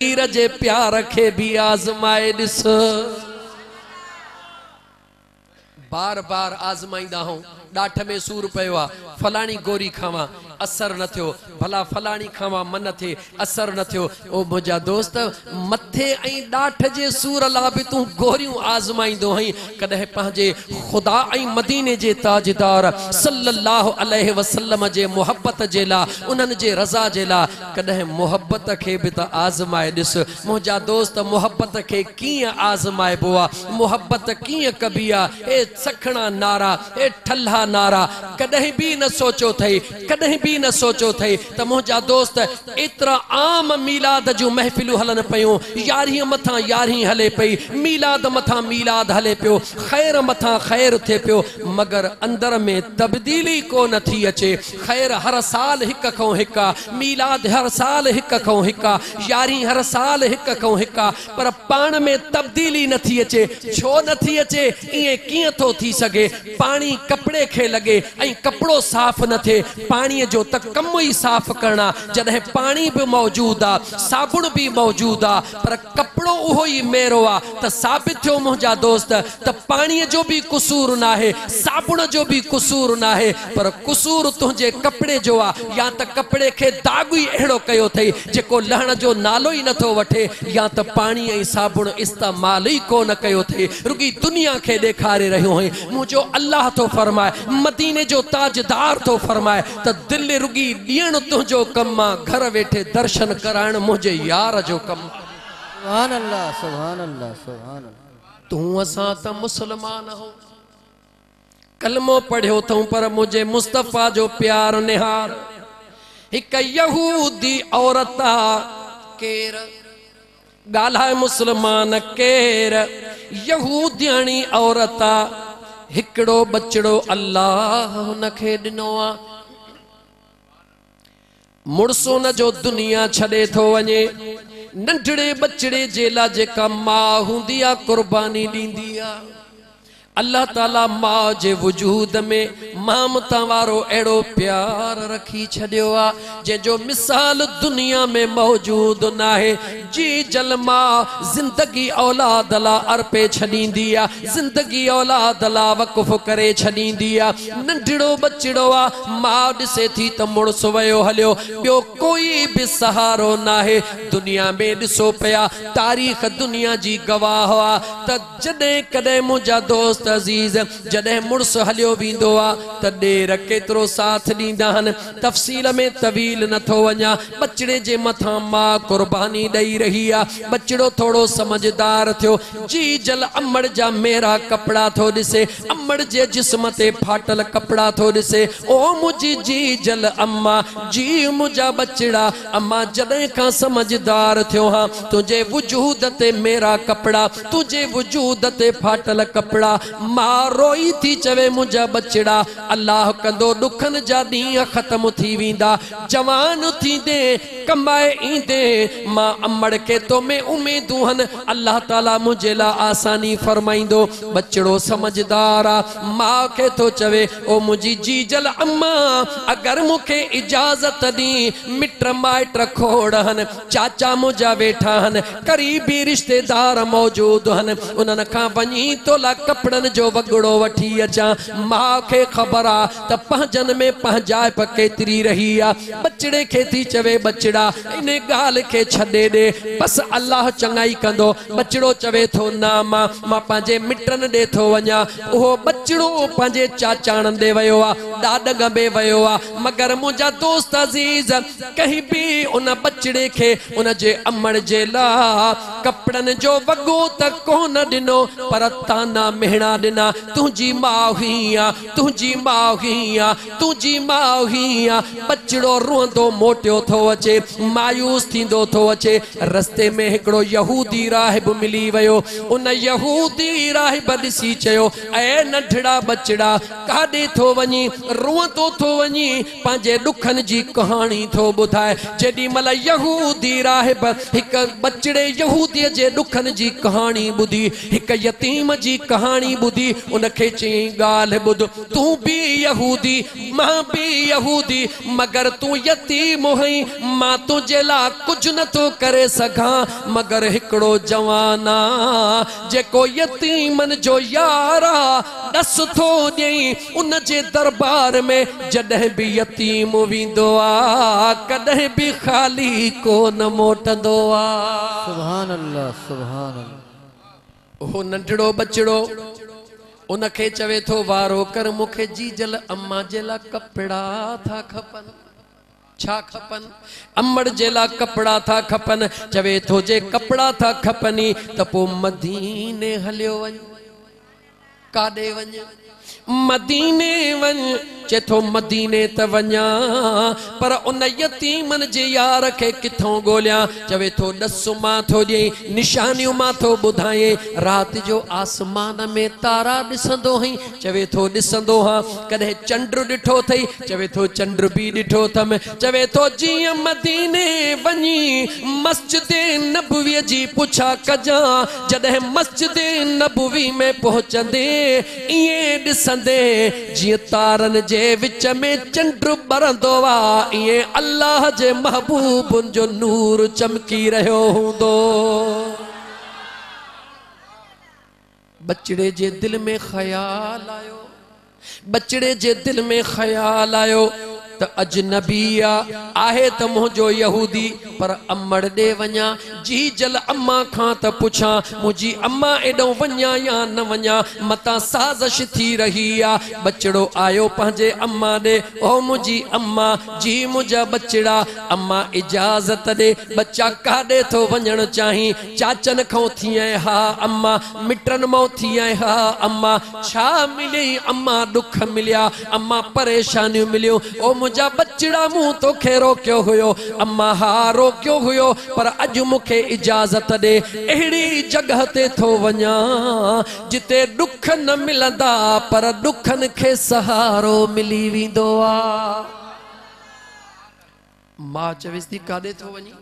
पीर जे प्यार खे भी आज़माए दिस। बार बार आज़माईंदा हूं, डाठ में सूर पयो आ, फलानी गोरी खावा असर न थियो, भला फलानी खावा मन थे असर न थियो। ओ मुझा दोस्त मथे ऐं डाठ जे सूर ला भी तू गोरियूं आज़माईंदो हई। कदे पंहिंजे खुदा ऐं मदीने जे ताजदार सल्लल्लाहु अलैहि वसल्लम जे मोहब्बत जे ला, उन्हनि जे रज़ा जे ला कदे मोहब्बत खे भी त आज़माए दिस। मुझा दोस्त मोहब्बत खे कीअं आज़माइबो आ, मोहब्बत कीअं कबी आ। ए सखणा नारा, ए ठल्हा नारा कदे भी न सोचो थई, कदे भी न सोचो थई त मुझा दोस्त इतरा आम मीलाद जो महफिलूं हलन पयूं, यारही मथा यारही हले पई, मीलाद मथा मीलाद हले पियो, खैर मथा खैर थे पियो, मगर अंदर में तब्दीली को न थी अचे। खैर हर साल हिक खो हिका, मीलाद हर साल हिक खो हिका, यारही हर साल हिक खो हिका, पर पाण में तब्दीली न थी अचे। छो न थी अचे? इए कीअं थो थी सके? पानी कपड़े खे लगे ऐं कपड़ो साफ न थे। पानी जो त कम ही साफ करना, जदे पानी भी मौजूद आ, साबुण भी मौजूद आ, पर कपड़ो उहो ही मेरो आ। त साबित थियो मुझा दोस्त त पानी जो भी कसूर ना है, साबुण जो भी कसूर ना है, पर कसूर तुझे कपड़े जो आ। या त कपड़े के दाग ही एड़ो कयो थई जेको लहण जो नालो ही नथो वठे, या त पानी ऐं साबुण इस्तेमाल ही कोन कयो थई, रुगी दुनिया के देखारे रहियो है। मुझो अल्लाह तो फरमाए, मदीने जो ताजदार तो फरमाए त दिल रुगी ॾियण तुझो कम आ, घर वेठे दर्शन कराइण मुझे यार जो कम। सुभान अल्लाह, सुभान अल्लाह, सुभान अल्लाह। तू असां त मुसलमान हो, कलमो पढ़ियो थऊं, पर मुझे मुस्तफा जो प्यार निहार। हिक यहूदी औरत आ, केर गाल्हाए मुसलमान केर? यहूदियाणी औरत आ, हिकड़ो बचड़ो अल्लाह उनखे ॾिनो आ। मुड़सो न जो दुनिया छड़े थो वञे, नंढड़े बचड़े जे ला जेका मां हूंदी आ कुर्बानी ॾींदी आ। अल्लाह ताला मां जे वजूद में ममता वारो एड़ो प्यार रखी छड़ियो आ जो मिसाल दुनिया में मौजूद ना है। जी जल मां जिंदगी औलाद ला अर्पे छड़ींदी आ, जिंदगी औलाद ला वक़ुफ करे छड़ींदी आ। नंढड़ो बचड़ो आ, मां ॾिसे थी त मुड़स वयो हलियो, ॿियो कोई भी सहारो ना है। दुनिया में ॾिसो पिया, तारीख़ दुनिया जी गवाह आ त जॾहिं कॾहिं मुंहिंजा दोस्त अजीज जॾहिं मुड़स हलियो वेंदो आ त ॾेर केतिरो साथ ॾींदा आहिनि। तफ़सील में तवील नथो वञा, बचड़े जे मथां मां कुर्बानी ॾेई रही आ। बचड़ो थोड़ो समझदार थियो, जी जल अमड़ जा मेरा कपड़ा थो ॾिसे, अमड़ जे जिस्म ते फाटल कपड़ा थो ॾिसे। ओ मुझी जी जल अम्मा, जी मुझा बचड़ा, अम्मा जॾहिं खां समझदार थियो हाँ, तुझे वजूद ते मेरा कपड़ा, तुझे वजूद ते फाटल कपड़ा। मां रोई थी चवे मुझा बचड़ा, अल्लाह कंदो दुखन जा ॾींहं ख़त्म थी वेंदा, जवान थींदे कमाए ईंदे मां अमड़ के तो में उम्मीदूं हन, अल्लाह ताला मुझे ला आसानी फरमाइंदो। बचड़ो समझदार आ, मां के तो चवे ओ मुझी जी जल अम्मा, अगर मुखे इजाजत दी, मिट माइट खोड़ हन, चाचा मुझा वेठा हन, करीबी रिश्तेदार मौजूद हन, उन्हनि खां वञी तोला कपड़न जो वगड़ो वठी अचा। मां खे ख़बर आ त पंहिंजन में पंहिंजाइप केतिरी रही आ। बचड़े खे थी चवे बचड़ा इन ॻाल्हि खे छॾे ॾे, बस अल्लाह चङाई कंदो। बचड़ो चवे थो ना मां पंहिंजे मिटनि ॾे थो वञा। उहो बचड़ो पंहिंजे चाचाणनि ॾे वियो आ, ॾाॾ गंबे वियो आ, मगर मुंहिंजा दोस्त अज़ीज कहीं भी उन बचड़े खे उन जे अमड़ जे ला कपड़न जो वॻो त कोन ॾिनो, पर ताना मेहणा ॾिना। तुझी मां ही आ, तुझी मां ही आ, तुझी मां ही आ। बचड़ो रोंदो मोटियो थो अचे, मायूस थींदो थो अचे। रस्ते में हिकड़ो यहूदी राहिब मिली वियो, उन यहूदी राहिब ॾिसी चयो, ऐ नंढड़ा बचड़ा काॾे थो वञी? रोंदो थो वञी, पंहिंजे ॾुखनि जी कहाणी थो ॿुधाए। जेॾी महिल यहूदी राहिब हिक बचड़े यहूदीअ जे ॾुखनि जी कहाणी ॿुधी, हिक यतीम जी कहाणी ॿुधी, उनखे चई ॻाल्हि ॿुध, तू भी यहूदी, मां भी यहूदी मगर तू यतीम हुई मां तुझे ला कुछ न तो करे सघां मगर हिकड़ो जवाना जेको यतीमन जो यारा दस थो ॾेई उन जे दरबार में जॾहिं भी यतीम वेंदो आ कॾहिं भी खाली कोन मोटंदो आ। सुभान अल्लाह सुभान अल्लाह। वो नंढड़ो बचड़ो उनखे चवे थो वारो कर मुखे जीजल अम्मा जे ला कपड़ा था खपन छा खपन अम्मड़ जे ला कपड़ा था खपन चवे थो जे कपड़ा था खपनी त पो मदीने हलियो वञ काॾे वञ मदीने वञ चेथो मदीने त वञा पर उन यतीमन जे यार खे किथों ॻोल्हियां चवे थो ॾस मां थो ॾियई निशानियूं मां थो ॿुधाए राति जो आसमान में तारा ॾिसंदो हई चवे थो ॾिसंदो हा कॾहिं चंड ॾिठो अथई चवे थो चंड भी ॾिठो अथमि चवे थो जीअं मदीने वञी मस्जिद नबवी जी पुछा कजां जॾहिं मस्जिद नबवी में पहुचंदे ईअं ॾिसंदे जीअं तारनि जे विच में चंड बरंदो आ ईअं अल्लाह जे महबूबुनि जो नूर चमकी रहियो हूंदो। बचड़े जे दिल में ख्याल आयो बचड़े जे दिल में ख्याल आयो त अजनबी आहे त मुझो यहूदी पर अम्मड़ दे वञा जी जल अम्मा खां त पुछां मुझी अम्मा एडो वञा या न वञा मता साज़िश थी रही आ। बचड़ो आयो पंहिंजे अम्मा दे ओ मुझी अम्मा जी मुझा बचड़ा अम्मा इजाजत दे बच्चा काॾे थो वञण चाही चाचन खां थी आए हा अम्मा मिटन मां थी आए हा अम्मा छा मिली अम्मा दुख मिलिया अम्मा परेशानियूं मिलियूं ओ मुझा बचड़ा मुंह तो खे रोकियो हुयो अम्मा हा रोकियो हुयो पर अज मुखे इजाजत दे अहिड़ी जगह ते थो वञा जिते दुख न मिलंदा पर दुखन खे सहारो मिली वेंदो आ। मां चवेस थी काॾे थो वञी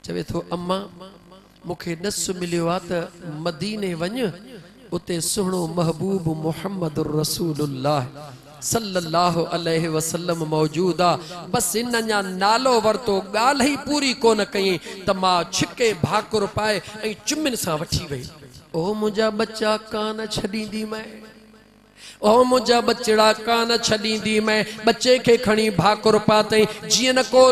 चवे थो अम्मा मुखे नस मिलियो आ त मदीने वञ उते सुहिणो महबूब मुहम्मद रसूलुल्लाह सल्लल्लाहु अलैहि वसल्लम मौजूद आ बस इन अञा नालो वरतो ॻाल्हि ही पूरी कोन कई त मां छिके भाकुर पाए ऐं चुमिन सां वठी वई ओ मुंहिंजा बच्चा कान छॾींदी मैं ओ मुझा बचड़ा कान छॾींदी मैं बच्चे खे खणी भाकुर पातई जीअं न को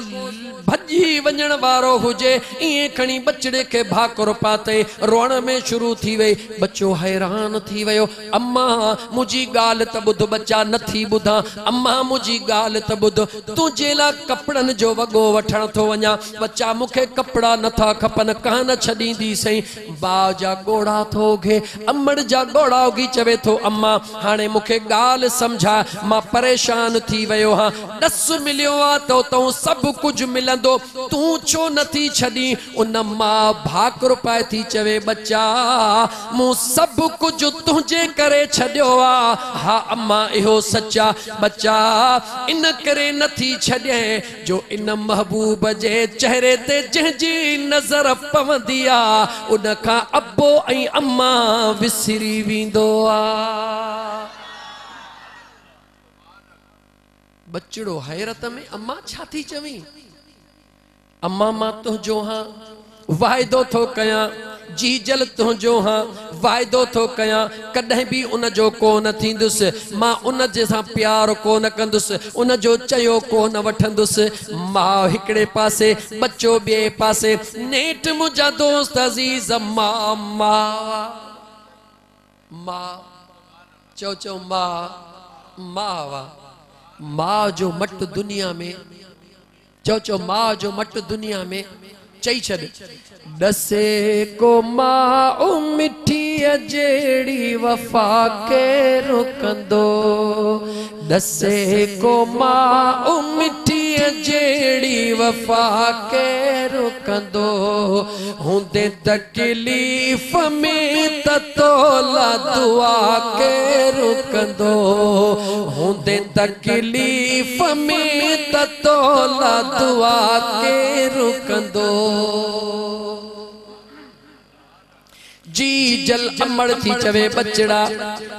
भॼी वञण वारो हुजे ईअं खणी बचड़े खे भाकुर पातई रोअण में शुरू थी वई बच्चो हैरान थी वियो अम्मा मुंहिंजी ॻाल्हि त ॿुध बच्चा नथी ॿुधां अम्मा मुंहिंजी ॻाल्हि त ॿुध तुंहिंजे लाइ कपिड़नि जो वॻो वठण थो वञा बच्चा मूंखे कपिड़ा नथा खपनि कान छॾींदी सही भाउ जा ॻोड़ा थो उघे अमड़ जा ॻोड़ा उगी चवे थो अम्मा हाणे मूंखे ॻाल्हि सम्झा मां परेशान थी वियो हां ॾस मिलियो आहे त तूं सभु कुझु मिलंदो तू छो नथी छॾी उन मां भाकुर पाए थी चवे बच्चा मूं सभु कुझु तुंहिंजे करे छॾियो आहे हा अम्मा इहो सचा बच्चा इन करे नथी छॾे जो इन महबूब जे चेहरे ते जंहिंजी नज़र पवंदी आहे उन खां अबो ऐं अम्मा विसरी वेंदो आहे। बचड़ो हैरत में अम्मा छा थी चवी अम्मा मां तुंहिंजो हां वाइदो थो कयां जी जल तुंहिंजो हां वाइदो थो कयां कॾहिं बि उन जो कोन थींदुसि मां उन जे सां प्यार कोन कंदुसि उन जो चयो कोन वठंदुसि मां हिकिड़े पासे बच्चो ॿिए पासे नेठ मुंहिंजा दोस्त अज़ीज़ मां मां मां चओ मां मां जो मट दुनिया में चो मां जो मट दुनिया में चई छॾ दसे को मां मिठी जेड़ी वफा के रुकंदो दसे को मां मिठी जेड़ी वफा के रुकंदो हुंदे तकलीफ़ में तोला दुआ के रुकंदो हुंदे तकलीफ़ में तोला दुआ के रुकंदो जी जल अमड़ थी चवे बचड़ा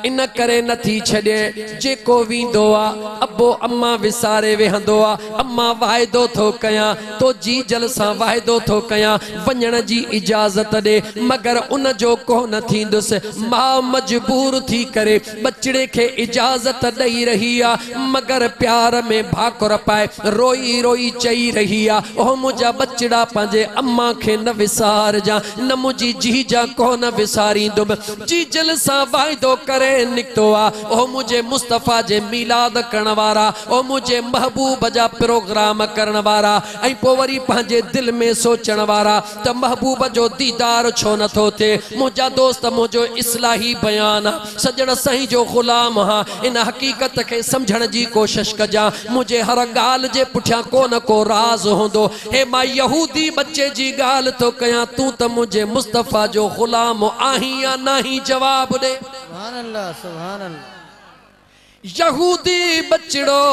इन करे नथी छड़े जेको वींदो आ अबो अम्मा विसारे वेहंदो आ अम्मा वायदो थो कया तो जी जल सा वायदो थो कया वञण जी इजाजत दे मगर उन जो कोन थींदुस मां मजबूर थी करे बचड़े के इजाजत दई रही आ मगर प्यार में भाकुर पाए रोई रोई चई रही आ ओ मुझा बचड़ा पांजे अम्मा के न विसार जा न मुझी जी जा कोन न विसारी दुम जी जल सा वायदो करे निकतो आ ओ मुझे मुस्तफा जे मिलाद करण वारा ओ मुझे महबूब जा प्रोग्राम करण वारा ऐ पो वरी पंहिंजे दिल में सोचण वारा त महबूब जो दीदार छो न थो थे मुझा दोस्त मुझो इस्लाही बयान सजण सही जो गुलाम हा इन हकीकत के समझण जी कोशिश कजा मुझे हर गाल जे पुठिया कोन को राज होंदो हे मां यहूदी बच्चे जी गाल तो कया तू त मुझे मुस्तफा जो गुलाम आही या नहीं जवाब दे सुभान अल्लाह सुभान अल्लाह। यहूदी बचड़ो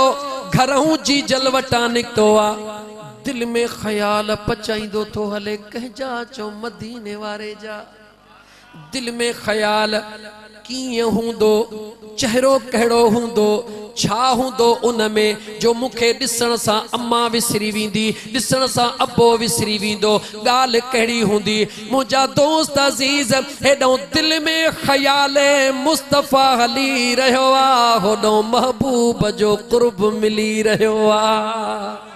घरों जी जलवटा निकतो आ दिल में ख्याल पचाईंदो तो हले कह जा चो मदीने वारे जा दिल में ख्याल कीअं हूंदो चेहरो कहिड़ो हूंदो छा हूंदो उन में जो मूंखे ॾिसण सां अम्मा विसरी वेंदी ॾिसण सां अबो विसरी वेंदो ॻाल्हि कहिड़ी हूंदी मुंहिंजा दोस्त अज़ीज़ हेॾो दिल में ख़याल मुस्तफ़ा हली रहियो आहे होॾो महबूब जो क़ुर्ब मिली रहियो आहे।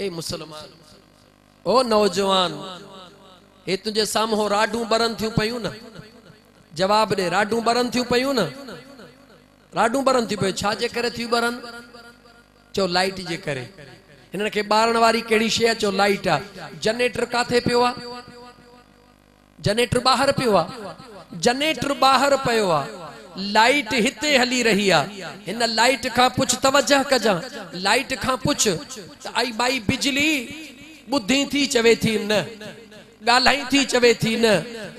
ए मुसलमान ओ नौजवान हे तुझे साम्हूं राडूं बरन थियूं पयूं न जवाब दे राडूं बरन थियूं पयूं न राडूं बरन थियूं पयूं छा जे करे थियूं बरन चो लाइट जे करे हिननि खे ॿारण वारी कहिड़ी शइ आहे चो लाइट आहे जनरेटर काथे पियो आहे जनरेटर ॿाहिरि पियो आहे जनरेटर ॿाहिरि पियो आहे लाइट हिते हली रही आहे हिन लाइट खां पुछ तवजह कजां लाइट खां पुछ त आई बाई बिजली ॿुधी थी चवे थी न गालाई थी चवे थी न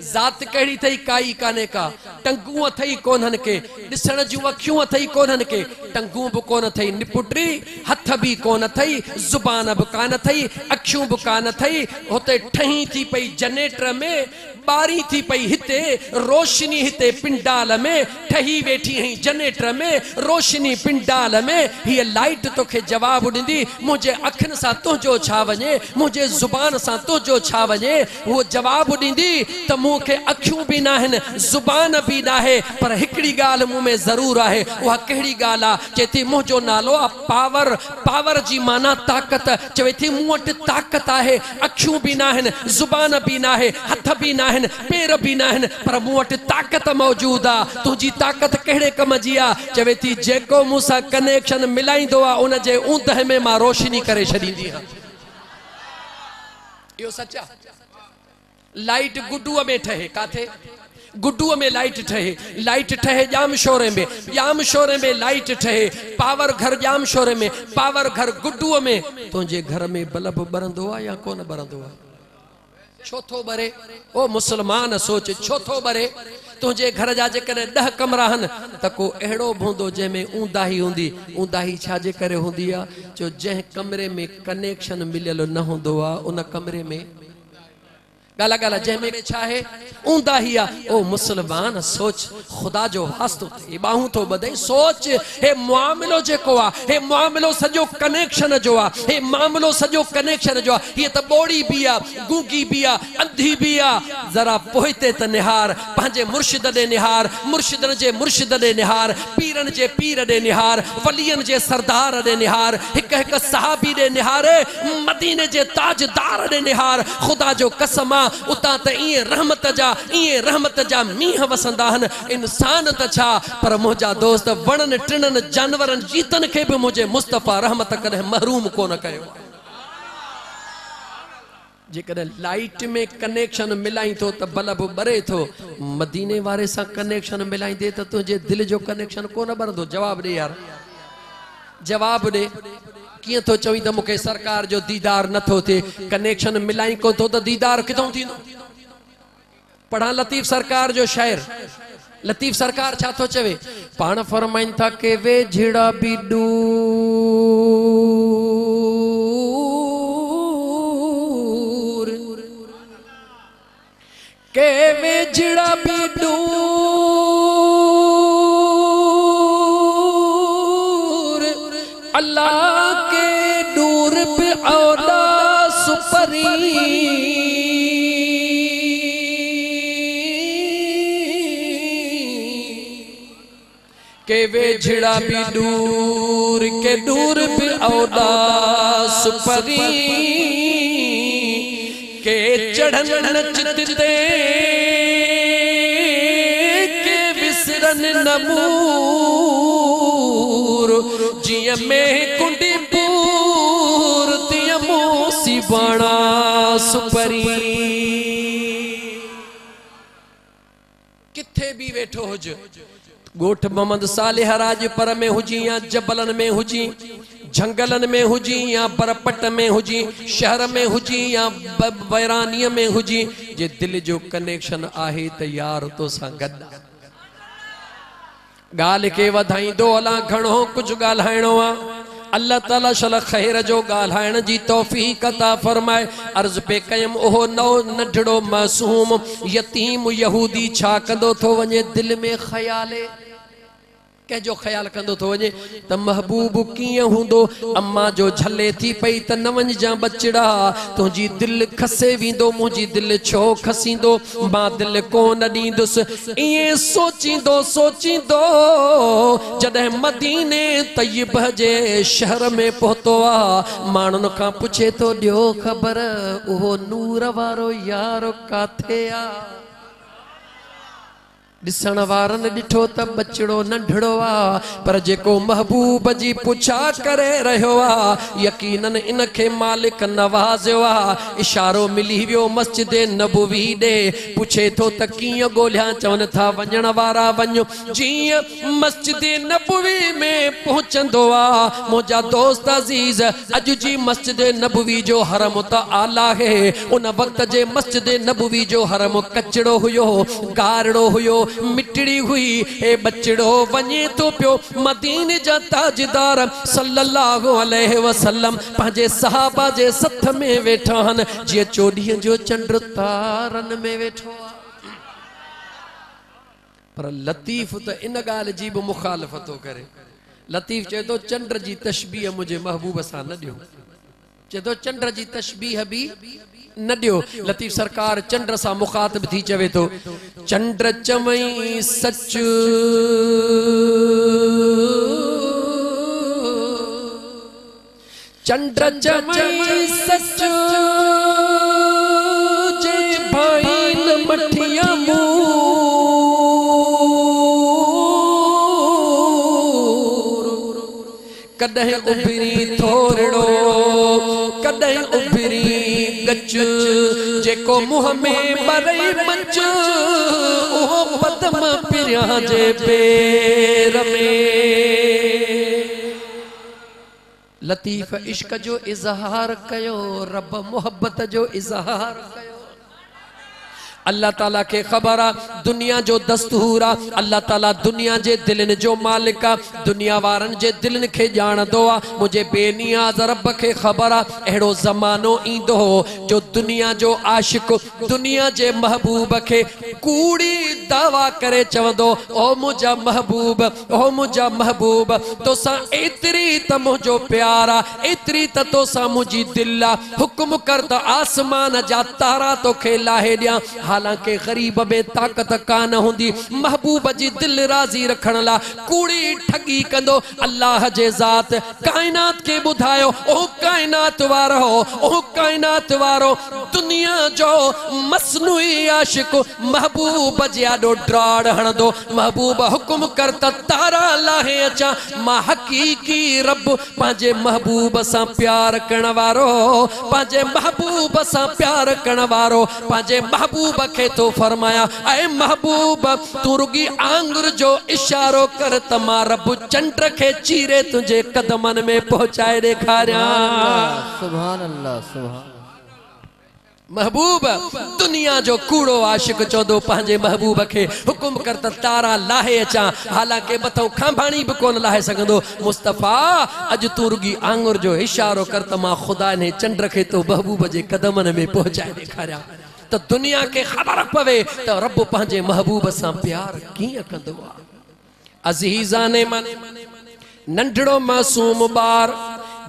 जात कहिड़ी थई काई काने का टंगू अथई कोन्हनि के ॾिसण जूं अखियूं अथई कोन्हनि के टंगू बि कोन अथई निपुटी हथ बि कोन अथई ज़ुबान बि कान अथई अखियूं बि कान अथई हुते ठही थी पई जनरेटर में बारी थी पई हिते रोशनी हिते पिंडाल में ठही वेठी हई जनरेटर में रोशनी पिंडाल में हीअ लाइट तोखे जवाब ॾींदी मुंहिंजे अखियुनि सां तुंहिंजो छा वञे मुंहिंजे ज़ुबान सां तुंहिंजो छा वञे वो जवाब ॾींदी त मूंखे अखियूं बि न आहिनि ज़ुबान बि न आहे पर हिकिड़ी ॻाल्हि मूं में ज़रूर आहे उहा कहिड़ी ॻाल्हि आहे चए थी मुंहिंजो नालो आहे पावर पावर जी माना ताक़त चवे थी मूं वटि ताक़त आहे अखियूं बि न आहिनि ज़ुबान बि न आहे हथ बि न आहिनि पेर बि न आहिनि पर मूं वटि ताक़त मौजूदु आहे तुंहिंजी ताक़त कहिड़े कम जी आहे चवे थी जेको मूंसां कनेक्शन मिलाईंदो आहे उन जे ऊंदहि में मां रोशनी करे छॾींदी आहियां इहो सच आहे लाइट गुड्डूअ में ठहे काथे गुड्डूअ में लाइट ठहे जाम शोरे में लाइट ठहे पावर घर जाम शोरे में पावर घर गुड्डूअ में तुझे घर में बल्ब बरंदो आहे या कोन बरंदो आहे छो थो बरे ओ मुसलमान सोच छो थो बरे तुझे घर जा जेकॾहिं 10 कमरा हन त को अहिड़ो हूंदो जंहिंमें ऊंदाही हूंदी ऊंदाही छा जे करे हूंदी आहे जो जंहिं कमरे में कनेक्शन मिलियल न हूंदो आहे उन कमरे में गाला गाला जंहिंमें छा है ऊंदाही आहे ओ मुसलमान सोच खुदा जो वास्तो थे बाहूं तो बदई सोच हे मामलो जेको आहे हे मामलो सॼो कनेक्शन जो आहे हे मामलो सॼो कनेक्शन जो आहे हीअ त ॿोड़ी बि आहे गूंगी बि आहे अंधी बि आहे ज़रा पोइते त निहार पंहिंजे मुर्शिद ॾे निहार मुर्शिदनि जे मुर्शिद ॾे निहार पीरनि जे पीर ॾे निहार वलियनि जे सरदार ॾे निहार हिकु हिकु सहाबी ॾे निहार मदीने जे ताजदार ॾे निहार खुदा जो कसम उता त इए रहमत जा मींह वसंदा हन इंसान त छा पर मुंहिंजा दोस्त वणन टिणन जानवरन जीतन खे बि मुंहिंजे मुस्तफ़ा रहमत कॾहिं महरूम कोन कयो जेकॾहिं लाइट में कनेक्शन मिलाई थो त बल्ब बरे थो मदीने वारे सां कनेक्शन मिलाईंदे त तुंहिंजे दिल जो कनेक्शन कोन बरंदो जवाब ॾे यार जवाब ॾे किए तो चवी त मूंखे सरकार जो दीदार नथो थिए कनेक्शन मिलाई को तो दीदार किथों थींदो पढ़ा लतीफ़ सरकार जो शायर लतीफ़ सरकार छा थो चवे पाण फरमाइन था के वे झिड़ा बि दूर के वेझड़ा भी नूर अल्लाह के नूर पे औला सुपरी के वेझड़ा भी नूर के नूर पे औला सुपरी के चढ़न नचते के विसरन नमूर जिया में कुंडी पूर तिया मूसी बाणा सुपरी किथे भी वेठो हुज गोठ मोहम्मद सालिह राजपर में हुजी या जबलन में हुजी जंगलन में हुजी या बरपट में हुजी शहर में हुजी या वैरानीअ में हुजी जे दिल जो कनेक्शन आहे त यार तो सां गॾु ॻाल्हि खे वधाईंदो हलां घणो कुझु ॻाल्हाइणो आहे अल्लाह ताला शल खैर जो ॻाल्हाइण जी तौफ़ीक़ अता फरमाए अर्ज़ पे कयमि ओहो नंढड़ो मासूम यतीम यहूदी छा कंदो थो वञे दिल में ख़याले कंहिंजो ख्याल कंदो थो वञे त महबूब कीअं हूंदो अम्मा जो झले थी पई त न वञजां बचड़ा तुंहिंजी दिलि खसे वेंदो मुंहिंजी दिलि छो खसींदो मां दिलि कोन ॾींदुसि ईअं सोचींदो सोचींदो जॾहिं मदीने तय्यब जे शहर में पहुतो आहे माण्हुनि खां पुछे थो ॾियो ख़बर उहो नूर वारो यारो काथे आहे ॾिसण वारनि ॾिठो त बचड़ो नंढड़ो आहे पर जेको महबूब जी पुछा करे रहियो आहे यकीनन इनखे मालिक नवाज़ियो आहे इशारो मिली वियो मस्जिद नबवी ॾे पुछे थो त कीअं ॻोल्हियां चवनि था वञण वारा वञो जीअं मस्जिद नबवी में पहुचंदो आहे मुंहिंजा दोस्त अज़ीज़ अॼु जी मस्जिद नबवी जो हरम त आला आहे उन वक़्त जे मस्जिद नबवी जो हरम कचड़ो हुयो गारड़ो हुयो मिटड़ी हुई हे बचड़ो वञे तो पियो मदीने जा ताजदार सल्लल्लाहु अलैहि वसल्लम पंहिंजे सहाबा जे सथ में वेठा आहिनि जीअं चोॾीअ जो चंड तारन में वेठो पर लतीफ़ त इन ॻाल्हि जी बि मुखालफ़त करे लतीफ़ चए थो चंड जी तशबीह मुंहिंजे महबूब सां न ॾियो चए थो चंड जी तशबीह बि न ॾियो लतीफ़ सरकार चंड सां मुखातिब थी चवे थो चंड चवई सच चंड चवई सच जे भाई न मठिया कॾहिं उभरी थोरड़ो कॾहिं उभरी गच जेको मुंह में बरई मच उहो पदम पिरिया जे पेर में लतीफ़ इश्क जो इज़हार कयो रब मोहब्बत जो इज़हार कयो अल्लाह ताला के खबर आ दुनिया जो दस्तूर आ अल्लाह ताला दुनिया जे दिलन जो मालिक आ दुनिया वारन जे दिलन के जाणदो आ मुझे बेनियाज रब के खबर आ एड़ो जमानो ईंदो जो दुनिया जो आशिक दुनिया जे महबूब के कूड़ी दावा करे चवंदो ओ मुझा महबूब तोसा एतरी त मुझो प्यार आ एतरी त तोसा मुझी दिल आ हुक्म कर त आसमान जा तारा तो के लाहे दिया हालांकि गरीब में ताकत कान होंदी महबूब जी दिल राजी रखण ला कूड़ी ठगी कंदो अल्लाह जे ज़ात कायनात के बुधायो ओ कायनात वारो दुनिया जो मसनूई आशिक महबूब जियाडो ड्राड़ हणदो महबूब हुक्म कर त तारा लाहे अचा मां हकीकी रब पांजे महबूब सा प्यार करण वारो पांजे महबूब सा प्यार करण वारो पांजे महबूब के तो फरमाया ऐ महबूब तू रुगी आंगुर जो इशारो कर तमा रब चंड के चीरे तुझे कदमन में पहुंचाए देखारिया सुभान अल्लाह सुभान महबूब दुनिया जो कूड़ो आशिक चौदो पांजे महबूब के हुक्म कर त तारा लाहे अचा हालांकि बतौ खांभाणी भी कोन लाहे सगंदो मुस्तफा अज तू रुगी आंगुर जो इशारो कर त मां खुदा ने चंड के तो महबूब जे कदमन में पहुंचाए देखारिया तो दुनिया के खबर पवे तो रब पंहिंजे महबूब सां प्यार कीअं कंदो आहे। अज़ीज़ाने मन नंढड़ो मासूम ॿार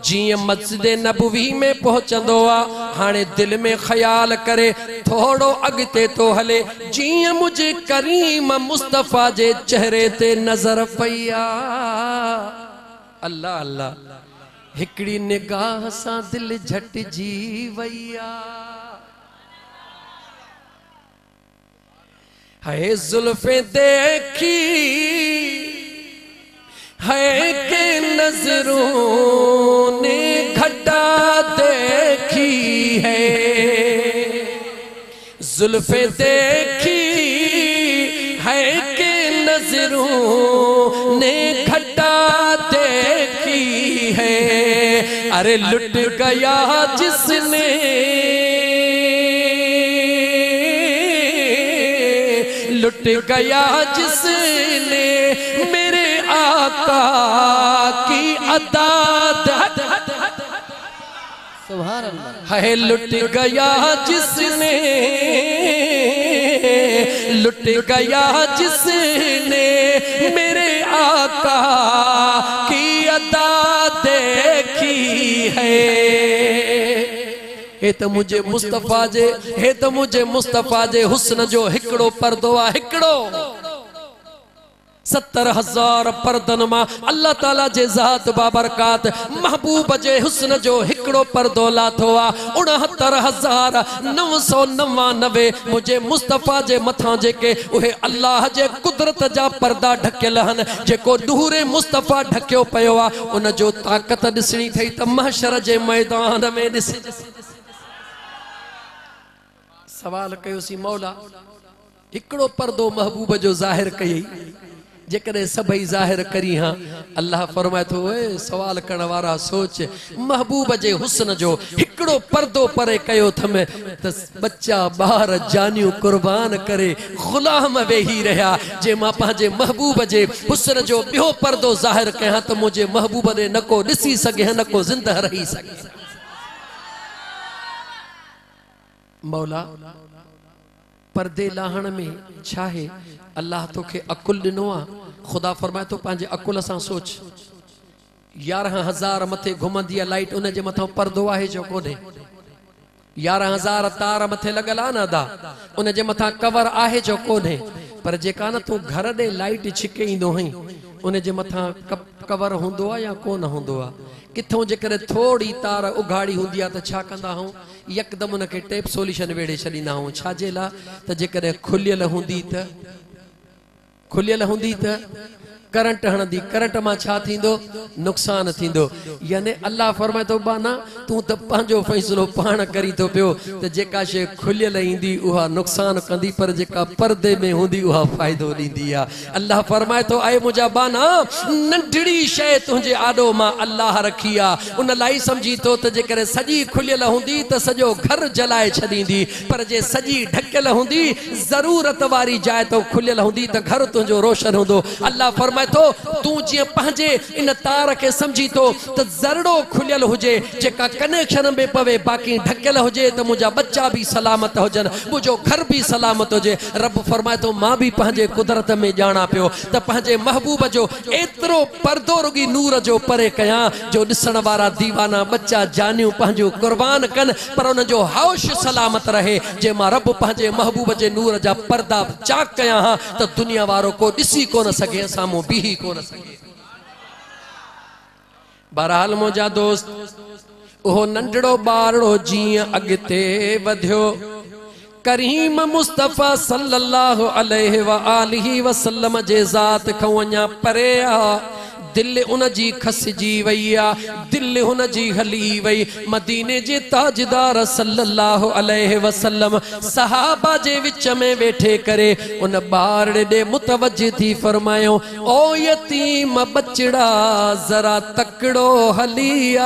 जियां मस्जिद नबवी में पहुंचंदो आ हाणे दिल में ख्याल करे थोड़ो अगते तो हले जियां मुझे करीम मुस्तफा जे चेहरे ते नजर पईया। अल्लाह अल्लाह हिकड़ी निगाह सां दिल झटजी वईया। है जुल्फे देखी है के नजरों ने घटा देखी है, जुल्फे देखी है के नजरों ने घटा देखी है। अरे लुट गया जिसने लुट गया जिसने मेरे आका की अदा। सुभान अल्लाह। है लुट गया जिसने लुट गया जिसने मेरे आका की अदा देखी है। हे तो मुझे मुस्तफा जे हे तो मुझे मुस्तफा जे हुस्न जो हिकड़ो पर्दो आ हिकड़ो 70,000 पर्दन मां अल्लाह ताला जे ज़ात बाबरकात महबूब जे हुस्न जो हिकड़ो पर्दो लाथो आ। 69,999 मुझे मुस्तफा जे मथां जेके उहे अल्लाह जे कुदरत जा पर्दा ढकियल हन जेको नूरे मुस्तफा ढकियो पयो आ उन जो ताकत ॾिसणी थई त महशर जे मैदान में ॾिस। सवाल कयोसी मौला हिकड़ो पर्दो महबूब जो ज़ाहिर कई जेकॾहिं सभई ज़ाहिर करी हाँ अल्लाह फरमाए थो ए सवाल करण वारा सोच महबूब जे हुस्न जो हिकड़ो पर्दो परे कयो थमे त बच्चा ॿार जानियूं कुर्बान करे ग़ुलाम वेही रहा जे मां पंहिंजे महबूब जे हुस्न जो ॿियो पर्दो ज़ाहिर कयां त मुंहिंजे महबूब ॾे न को ॾिसी सघे न को ज़िंदा रही सघे। मौला पर्दे लाहण में छा है अल्लाह तोखे अकुल ॾिनो आ। खुदा फरमाए तो पंहिंजे अकुल सां सोच 11,000 मथे घुमंदी आहे लाइट उन जे मथां पर्दो आहे जो कोन्हे। 11,000 तार मथे लॻल आहे न अदा उन जे मथां कवर आहे जो कोन्हे पर जेका न तूं घर ॾे लाइट छिके ईंदो हई उन जे मथां कवर हूंदो आहे या कोन हूंदो आहे। किथों जेकॾहिं थोड़ी तार उघाड़ी हुंदी आ त छा कंदा हूं यकदम उनके टेप सोल्यूशन वेड़े छॾींदा हूं छाजे ला त जेकॾहिं खुलियल हुंदी त करंट हणंदी करंट मां छा थींदो नुक़सान थींदो। यानी अल्लाह फरमाए तो बाना तू त पंहिंजो फैसलो पाण करी तो पियो त जेका शे खुलियल ईंदी उहा नुक़सान कंदी पर जेका पर्दे में हुंदी उहा फ़ाइदो ॾींदी आ। अल्लाह फरमाए तो आए मुंहिंजा बाना नंढड़ी शइ तुंहिंजे आॾो मां अल्लाह रखी आ उन लाइ समझी तो त जेकॾहिं सॼी खुलियल हुंदी त सॼो घर जलाए छॾींदी पर जे सॼी ढकियल हुंदी ज़रूरत वारी जाइ तो खुलियल हुंदी त घर तुंहिंजो रोशन हूंदो। अल्लाह फरमाए तो तू जी पंहिंजे इन तार के समझी तो त ज़रड़ो खुलियल हुजे जेका कनेक्शन में पवे बाकी ढकियल हुजे त मुंहिंजा बच्चा भी सलामत हुजन मुंहिंजो घर भी सलामत हुजे। रब फरमाए तो मां भी पंहिंजे कुदरत में ॼाणा पियो त पंहिंजे महबूब जो एतिरो पर्दो रुगी नूर जो परे कयां जो ॾिसण वारा दीवाना बच्चा जानियूं पंहिंजूं कुर्बान कन पर उन जो हौश सलामत रहे। जे मां रब पंहिंजे महबूब जे नूर जा पर्दा चाक कयां हा त दुनिया वारो को ॾिसी कोन सघे साम्हूं बीही कोन सघे। बहरहाल मुंहिंजा दोस्त उहो नंढड़ो ॿारड़ो जीअं अॻिते वधियो करीम मुस्तफ़ा सल्लल्लाहु अलैहि व आलिहि वसल्लम जे ज़ात खां अञा परे आ दिल उन जी खसजी वई आ दिल उन जी हली वई। मदीने जे ताजदार सल्लल्लाहु अलैहि वसल्लम सहाबा जे विच में वेठे करे उन ॿारड़े ॾे मुतवज्जि थी फरमायो ओ यतीम बचड़ा जरा तकड़ो हली आ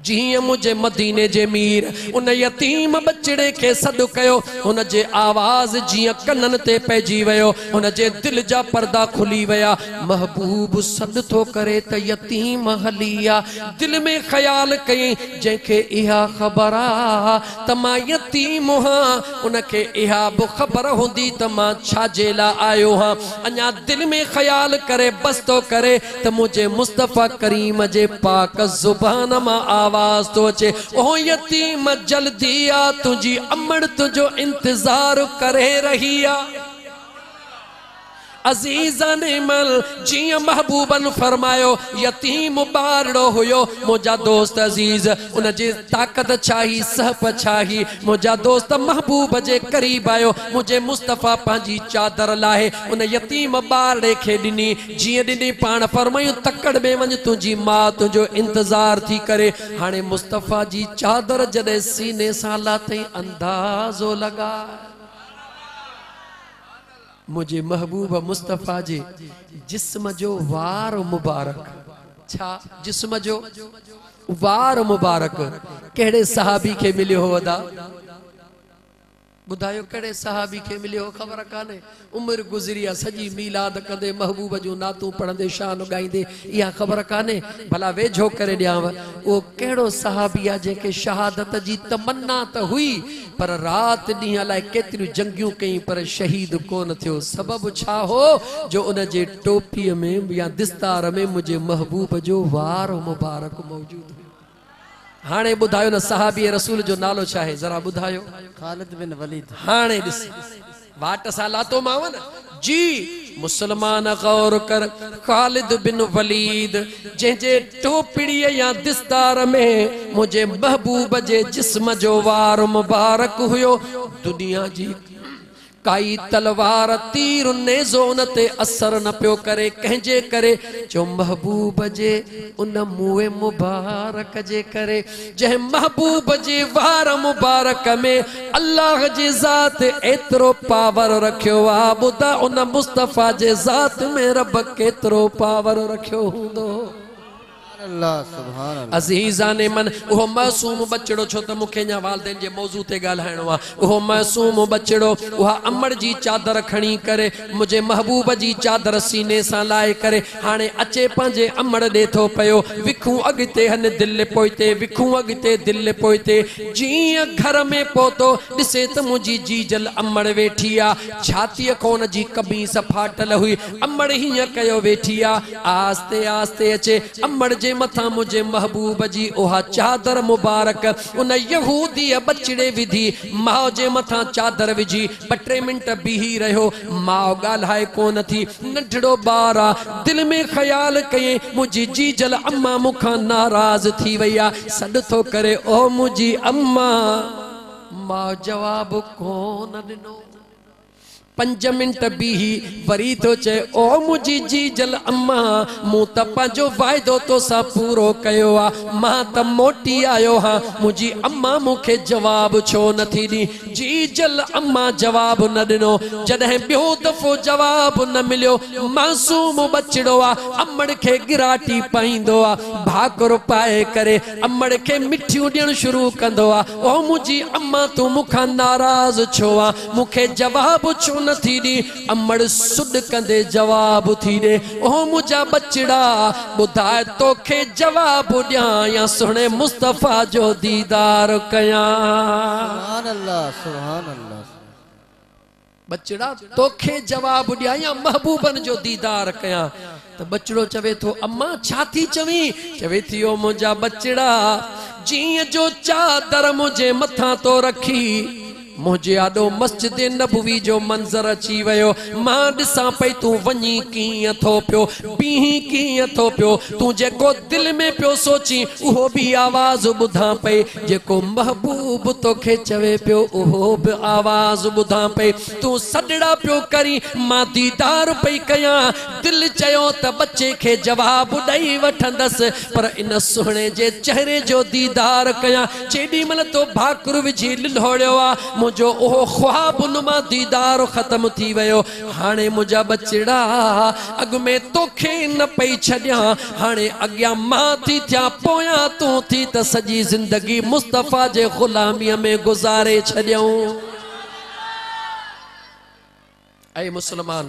जीअं मुझे मदीने जे मीर उन यतीम बचड़े के सॾु कयो हुन जे आवाज़ जीअं कननि ते पइजी वियो हुन जे दिल जा पर्दा खुली विया महबूब सॾु थो करे त यतीम हली आ दिल में ख़्याल कई जंहिंखे इहा ख़बर आ त मां यतीम हां उनखे इहा बि ख़बर हूंदी त मां छाजे लाइ आयो हां अञा दिल में ख़्याल करे बस थो करे त मुझे मुस्तफ़ा करीम जे पाक ज़ुबान मां आवाज़ तो अचे ओ यतीम जल्दी आ तुझी अमड़ तुझो इंतजार करे रही आ अजीज़न मल जियां महबूबन फरमायो यतीम बारड़ो हुयो मुझा दोस्त अजीज उन जी ताकत छाही सहप छाही मुझा दोस्त महबूब जे करीब आयो मुझे मुस्तफ़ा पंहिंजी चादर लाहे उन यतीम बारड़े खे ॾिनी जियां ॾिनी पाण फरमायूं तकड़ में वञ तुंहिंजी मां तुंहिंजो इंतज़ार थी करे हाणे मुस्तफ़ा जी चादर जॾहिं सीने सां लाथई अंदाज़ो लगा मुझे महबूब मुस्तफ़ा जे जिस्म जो वार मुबारक छा जिस्म जो वार मुबारक केड़े सहाबी के मिलियो हो अदा बुधायो केड़े सहाबी के मिलियो हो खबर काने उम्र गुजरी आ सजी मीलाद कंदे महबूब जो नातू पढ़ंदे शान गाइंदे या खबर काने भला वेझो करे ॾियांव वो केड़ो सहाबी आ जेके शहादत जी तमन्ना त हुई पर रात ॾींहं अलाए केतिरियूं जंगियूं कई पर शहीद कोन थियो सबब छा हो जो उन जे टोपीअ में या दिस्तार में मुझे महबूब जो वार मुबारक मौजूद हो हाणे बुधायो न सहाबी रसूल जो नालो छा है जरा बुधायो खालिद बिन वलीद हाणे ॾिस वाट सां लातो माव न जी मुसलमान गौर कर खालिद बिन वलीद जंहिंजे टोपड़ीअ या दिस्तार में मुझे महबूब जे जिस्म जो वार मुबारक हुयो दुनिया जी काई तलवार तीर नेज़ो उन ते असर न पियो करे कंहिंजे करे जो महबूब जे उन मुए मुबारक जे करे जंहिं महबूब जे वार मुबारक में अल्लाह जी ज़ात एतिरो पावर रखियो आ ॿुधा उन मुस्तफ़ा जे ज़ात में रब केतिरो पावर रखियो हूंदो अज़ीज़ाने मन वो मासूम बचड़ो छो त मुखे न्या वालदेन जे मौजू ते ॻाल्हाइणो आ वो मासूम बचड़ो उहा अमड़ जी चादर खणी करे मुझे महबूब जी चादर सीने सां लाए करे हाणे अचे पंहिंजे अमड़ ॾे थो पियो विखूं अॻिते हन दिल पोइते विखूं अॻिते दिल पोइते जीअं घर में पहुतो ॾिसे त मुंहिंजी जीजल अमड़ वेठी आ छातीअ खोन जी कमीस फाटल हुई अमड़ हीअं कयो वेठी आ आस्ते आस्ते अचे अमड़ जे मथा मुझे महबूब जी ओहा चादर मुबारक उन यहूदी बचड़े विधि माओ जे मथा चादर विझी 2-3 मिनट बीही रहो माओ ॻाल्हाए कोन थी नंढड़ो ॿार आ दिल में ख्याल कये मुझी जीजल अम्मा मुखां नाराज थी वई आ सॾ थो करे ओ मुझी अम्मा मां जवाब कोन ॾिनो 5 मिनट बीही वरी तो चे ओ मुझी जीजल अम्मा मूं त पंहिंजो वाइदो तो सा पूरो कयो आ मां त मोटी आयो हां मुझी अम्मा मूंखे जवाब छो न थी दी जीजल अम्मा जवाब न ॾिनो जॾहिं ॿियो दफ़ो जवाब न मिलियो मासूम बचड़ो आ अमड़ खे गिराटी पाईंदो आ भाकुर पाए करे अमड़ खे मिठियूं ॾियण शुरू कंदो आ ओ मुझी अम्मा तू मूंखां नाराज़ छो आ मूंखे जवाब छो न थी दी अमड़ सुड कंदे जवाब थी दे ओ मुझा बचड़ा बुधाए तोखे जवाब ॾियां या सुणे मुस्तफ़ा जो दीदार कयां सुभान अल्लाह सुभान अल्लाह बचड़ा तोखे जवाब ॾियां या महबूबन जो दीदार कयां तो बचड़ो चवे थो अम्मा छा थी चवी चवे थी ओ मुझा बचड़ा जीअं जो चादर मुझे मथा तो रखी मुझे आडो मस्जिद नबवी जो मंजर अची वियो मां ॾिसां पई तू वञी कीअं थो पियो बीही कीअं थो पियो तू जेको दिल में पियो सोची उहो भी आवाज़ ॿुधां पई जेको महबूब तोखे चवे पियो उहो भी आवाज़ ॿुधां पई तू सॾड़ा पियो करी मां दीदार पई कयां दिल चयो त बच्चे खे जवाब ॾेई वठंदसि पर इन सुहिणे जे चेहरे जो दीदार कयां जेॾी महिल तो भाकुर विझी लिलोड़ियो आ जो ओहो ख्वाब नुमा दीदार खत्म थी वयो हाणे मुझा बचड़ा अग में तोखे न पई छड्या हाणे अग्या मां थी थिया पोया तू थी त सजी जिंदगी मुस्तफा जे गुलामीअ में गुजारे छड्यऊं। ऐ मुसलमान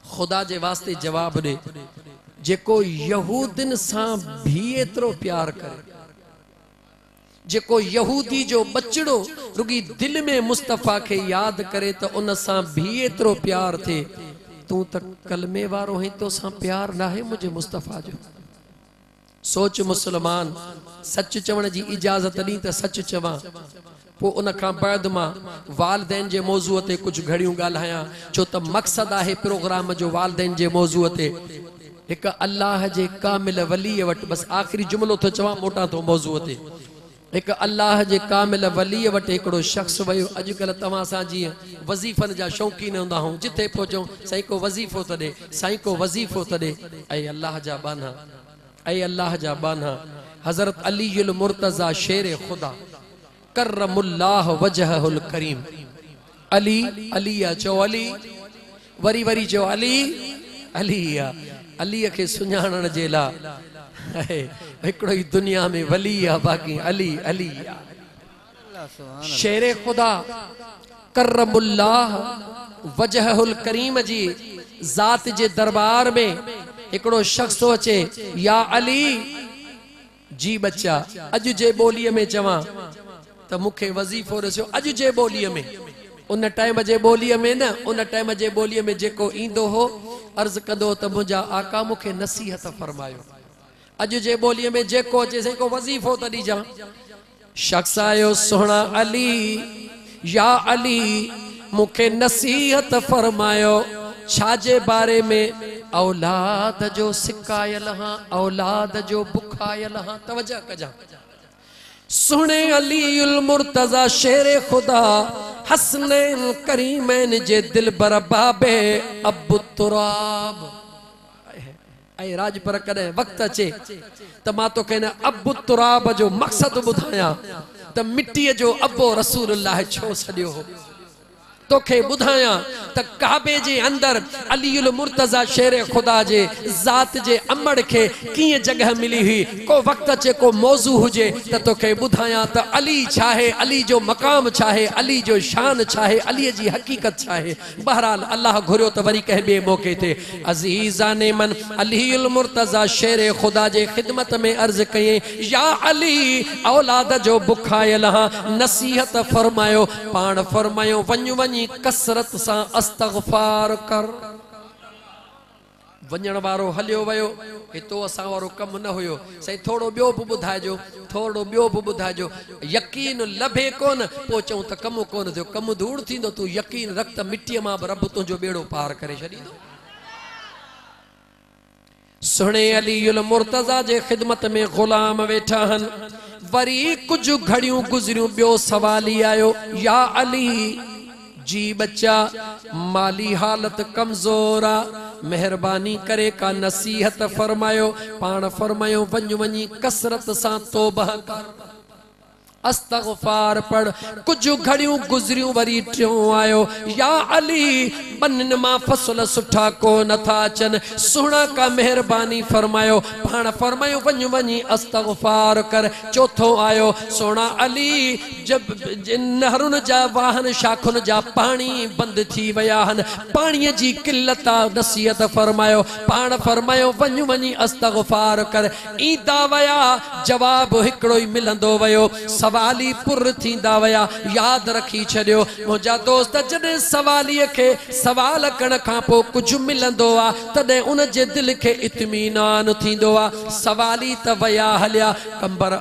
खुदा जे वास्ते जवाब दे जेको यहूदिन सां भी एतरो प्यार करे जेको यहूदी जो बचड़ो रुगी दिल में मुस्तफा के याद करे तो उन सां भी एतरो प्यार थे तू त कलमे वारो है तो सां प्यार ना है मुझे मुस्तफा जो। सोच मुसलमान सच चवण जी इजाजत दी त सच चवा पो उन खां बाद मां वालदैन जे मौजू ते कुछ घड़ियों गाल्हाया छो त मकसद है प्रोग्राम जो वालदैन जे मौजू ते एक अल्लाह जे कामिल वली वट बस आखिरी जुमलो तो चवा मोटा तो मौजू ते एक अल्लाह जे कामिल वली वट एकड़ो शख्स वयो अजकल तवा सा जी वजीफन जा शौकीन हुंदा हूं जिथे पहुचो सही को वजीफो तडे सही को वजीफो तडे ऐ अल्लाह जा बाना ऐ अल्लाह जा बाना हजरत अली अल मुर्तजा शेर खुदा करमुल्लाह वजहुल करीम अली अलिया चो अली वरी वरी चो अली अलिया अली के सुञाणण जे ला एकड़ो ही दुनिया में वली आ बाकी अली अली शेर खुदा करमुल्लाह वजहुल करीम जी जात जे दरबार में एकड़ो शख्स तो अचे या अली जी बच्चा अज जे बोली में चवा त मुखे वजीफो रसियो अज जे बोली में उन टाइम जे बोली में न उन टाइम जे बोली में जेको इंदो हो अर्ज कदो त मुझा आका मुखे नसीहत फरमायो अज जे बोली में जेको अचे से को वजीफो त दीजा शख्स आयो सोना अली या अली मुखे नसीहत फरमायो छाजे बारे में औलाद जो सिकायल हां औलाद जो बुखायल हां तवज्जो कजा सुने अली उल मुर्तजा शेर खुदा हसनैन करीमैन जे दिल बरबाबे अबु तुराब ऐ राज पर कदे वक्त अचे त मा तो कहना अबु तुराब जो मकसद बुधाया त मिट्टी जो अबो रसूलुल्लाह छो सदियो हो तोखे बुधाया त काबे जे अंदर अली उल मुर्तजा शेर खुदा जे जात जे अमड़ के किए जगह मिली हुई को वक्त चे को मौजू हुजे त तोखे बुधाया त अली चाहे अली जो मकाम चाहे अली जो शान चाहे अली जी हकीकत चाहे बहरहाल अल्लाह घुरियो त वरी कह बे मौके ते अजीजाने मन अली उल मुर्तजा शेर खुदा जे खिदमत में अर्ज कये या अली औलाद जो बुखायल हां नसीहत फरमायो पान फरमायो वन्यू वनी कसरत सा अस्तगफार कर वञण वारो हलियो वयो तो असां वारो कम न हुयो सही थोड़ो बियो भी बुधाइजो थोड़ो बियो भी बुधाइजो यकीन लभे कोन पो चऊं त कम कोन थियो कम धूड़ थींदो तू यकीन रख त मिट्टीअ मां भी रब तुंहिंजो बेड़ो पार करे छॾींदो। सुणे अली उल मुर्तजा जे खिदमत में गुलाम वेठा हन वरी कुछ घड़ियों गुजरियों बियो सवाली आयो या अली जी बच्चा माली हालत कमजोरा मेहरबानी करे का नसीहत फरमायो पान फरमायो वञ वञी कसरत सा तौबा कर अस्तगफार पढ़ कुछ घड़ियों गुजरियों वरी ट्यों आयो या अली बन्न मा फसल सुठा को नथा अचन सुना का मेहरबानी फरमायो पान फरमायो वञ वञी अस्तगफार कर चौथो आयो सोना अली जब नहरुन जा वाहन शाखुन जा पानी बंद थी वया हन पानी जी किल्लत नसीहत फरमायो पान फरमायो वञ वञी अस्तगफार कर ईंदा वया जवाब हिकड़ो ही मिलंदो वयो सवाली पुर थींदा वया याद रखी छड़ियो मुझा दोस्त जडे सवाली के सवाल करण खां पो कुछ मिलंदो आ तदे उन जे दिल के इत्मीनान थींदो आ सवाली त वया हलिया कंबर